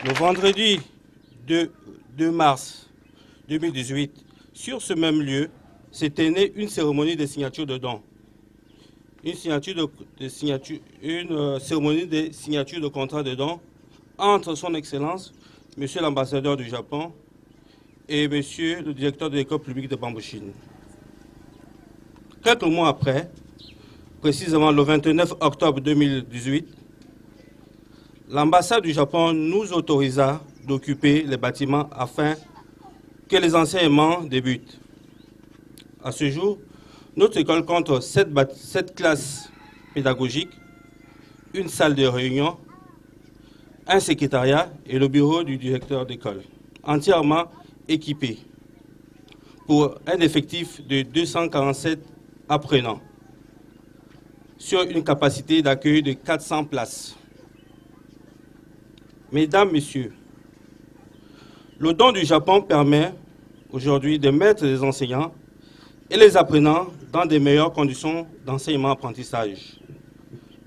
Le vendredi 2 mars 2018, sur ce même lieu, s'est tenue une cérémonie de signature de dons. Une cérémonie de signature de contrat de dons entre son Excellence, Monsieur l'ambassadeur du Japon et Monsieur le directeur de l'école publique de Bambouchine. Quelques mois après, précisément le 29 octobre 2018, l'ambassade du Japon nous autorisa d'occuper les bâtiments afin que les enseignements débutent. À ce jour, notre école compte 7 classes pédagogiques, une salle de réunion, un secrétariat et le bureau du directeur d'école, entièrement équipés, pour un effectif de 247 apprenants, sur une capacité d'accueil de 400 places. Mesdames, Messieurs, le don du Japon permet aujourd'hui de mettre les enseignants et les apprenants dans de meilleures conditions d'enseignement-apprentissage.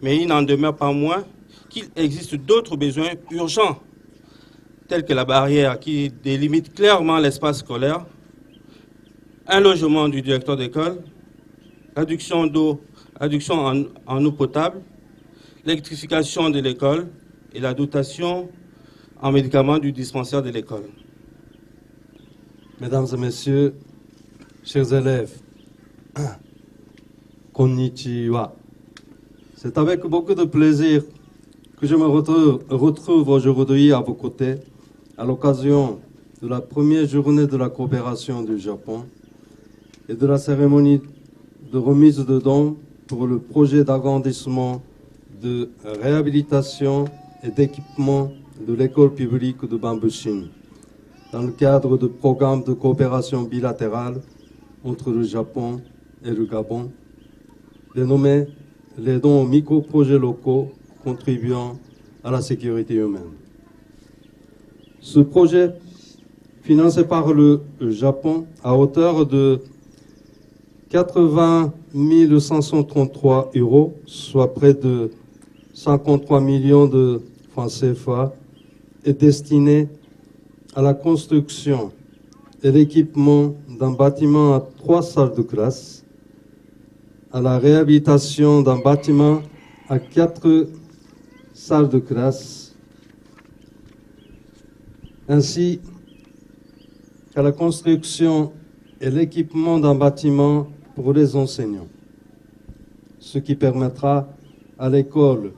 Mais il n'en demeure pas moins qu'il existe d'autres besoins urgents, tels que la barrière qui délimite clairement l'espace scolaire, un logement du directeur d'école, l'adduction d'eau, en eau potable, l'électrification de l'école et la dotation en médicaments du dispensaire de l'école. Mesdames et messieurs, chers élèves, konnichiwa. C'est avec beaucoup de plaisir que je me retrouve aujourd'hui à vos côtés à l'occasion de la première journée de la coopération du Japon et de la cérémonie de remise de dons pour le projet d'agrandissement, de réhabilitation et d'équipement de l'école publique de Bambouchine, dans le cadre de programmes de coopération bilatérale entre le Japon et le Gabon, dénommés les dons aux micro-projets locaux contribuant à la sécurité humaine. Ce projet, financé par le Japon à hauteur de 80 533 €, soit près de 53 millions de francs CFA, est destiné à la construction et l'équipement d'un bâtiment à 3 salles de classe, à la réhabilitation d'un bâtiment à 4 salles de classe, ainsi qu'à la construction et l'équipement d'un bâtiment pour les enseignants, ce qui permettra à l'école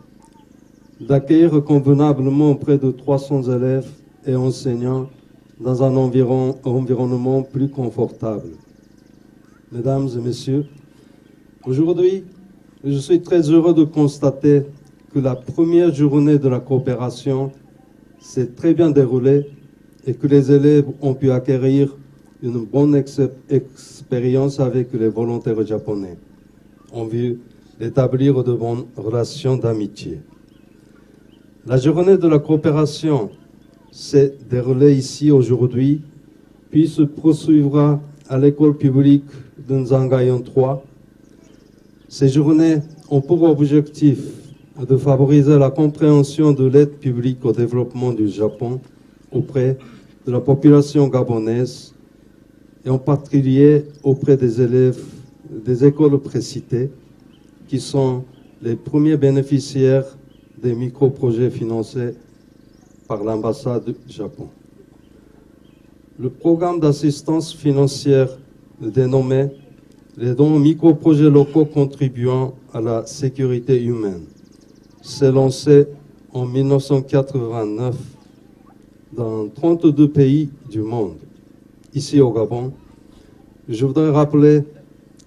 d'accueillir convenablement près de 300 élèves et enseignants dans un environnement plus confortable. Mesdames et messieurs, aujourd'hui, je suis très heureux de constater que la première journée de la coopération s'est très bien déroulée et que les élèves ont pu acquérir une bonne expérience avec les volontaires japonais en vue d'établir de bonnes relations d'amitié. La journée de la coopération s'est déroulée ici aujourd'hui, puis se poursuivra à l'école publique de Nzangayon 3. Ces journées ont pour objectif de favoriser la compréhension de l'aide publique au développement du Japon auprès de la population gabonaise et en particulier auprès des élèves des écoles précitées qui sont les premiers bénéficiaires des micro-projets financés par l'ambassade du Japon. Le programme d'assistance financière dénommé les dons aux micro-projets locaux contribuant à la sécurité humaine s'est lancé en 1989 dans 32 pays du monde. Ici au Gabon, je voudrais rappeler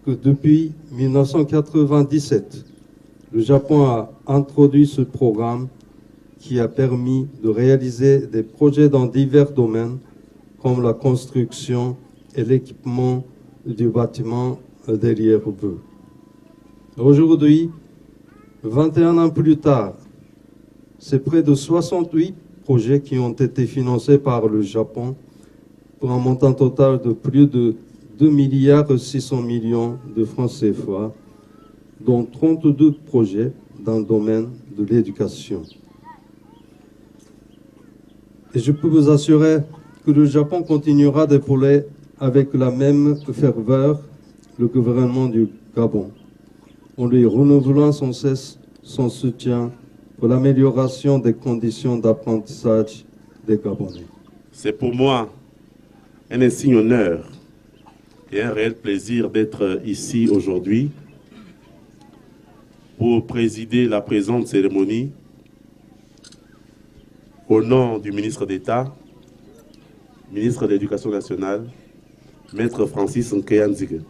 que depuis 1997, le Japon a introduit ce programme qui a permis de réaliser des projets dans divers domaines comme la construction et l'équipement du bâtiment derrière vous. Aujourd'hui, 21 ans plus tard, c'est près de 68 projets qui ont été financés par le Japon pour un montant total de plus de 2,6 milliards de francs CFA, dont 32 projets dans le domaine de l'éducation. Et je peux vous assurer que le Japon continuera d'épauler avec la même ferveur le gouvernement du Gabon, en lui renouvelant sans cesse son soutien pour l'amélioration des conditions d'apprentissage des Gabonais. C'est pour moi un insigne honneur et un réel plaisir d'être ici aujourd'hui pour présider la présente cérémonie au nom du ministre d'État, ministre de l'Éducation nationale, Maître Francis Nkeyanzige,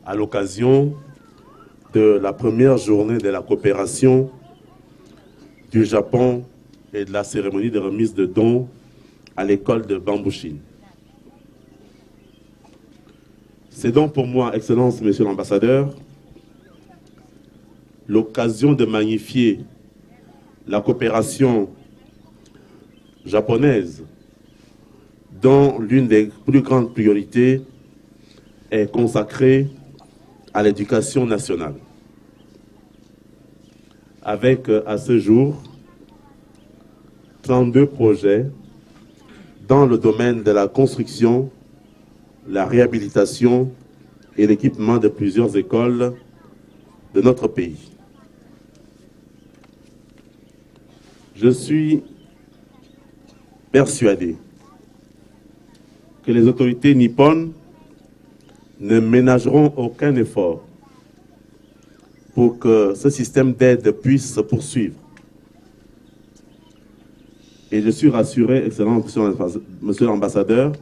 à l'occasion de la première journée de la coopération du Japon et de la cérémonie de remise de dons à l'école de Bambouchine. C'est donc pour moi, Excellence, Monsieur l'Ambassadeur, l'occasion de magnifier la coopération japonaise dont l'une des plus grandes priorités est consacrée à l'éducation nationale. Avec à ce jour 32 projets dans le domaine de la construction, la réhabilitation et l'équipement de plusieurs écoles de notre pays. Je suis persuadé que les autorités nippones ne ménageront aucun effort pour que ce système d'aide puisse se poursuivre. Et je suis rassuré, Excellent Monsieur l'Ambassadeur,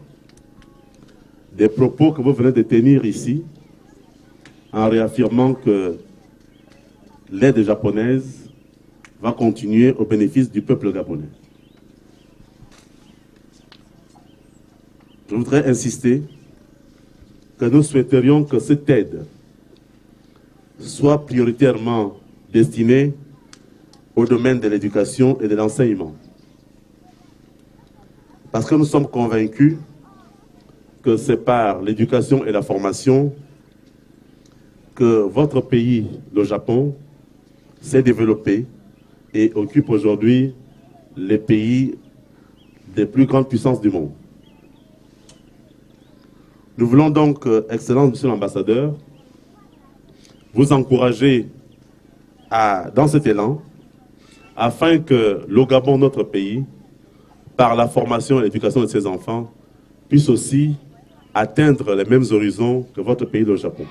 des propos que vous venez de tenir ici, en réaffirmant que l'aide japonaise va continuer au bénéfice du peuple gabonais. Je voudrais insister que nous souhaiterions que cette aide soit prioritairement destinée au domaine de l'éducation et de l'enseignement. Parce que nous sommes convaincus que c'est par l'éducation et la formation que votre pays, le Japon, s'est développé et occupe aujourd'hui les pays des plus grandes puissances du monde. Nous voulons donc, Excellence Monsieur l'Ambassadeur, vous encourager dans cet élan afin que le Gabon, notre pays, par la formation et l'éducation de ses enfants, puisse aussi atteindre les mêmes horizons que votre pays, le Japon.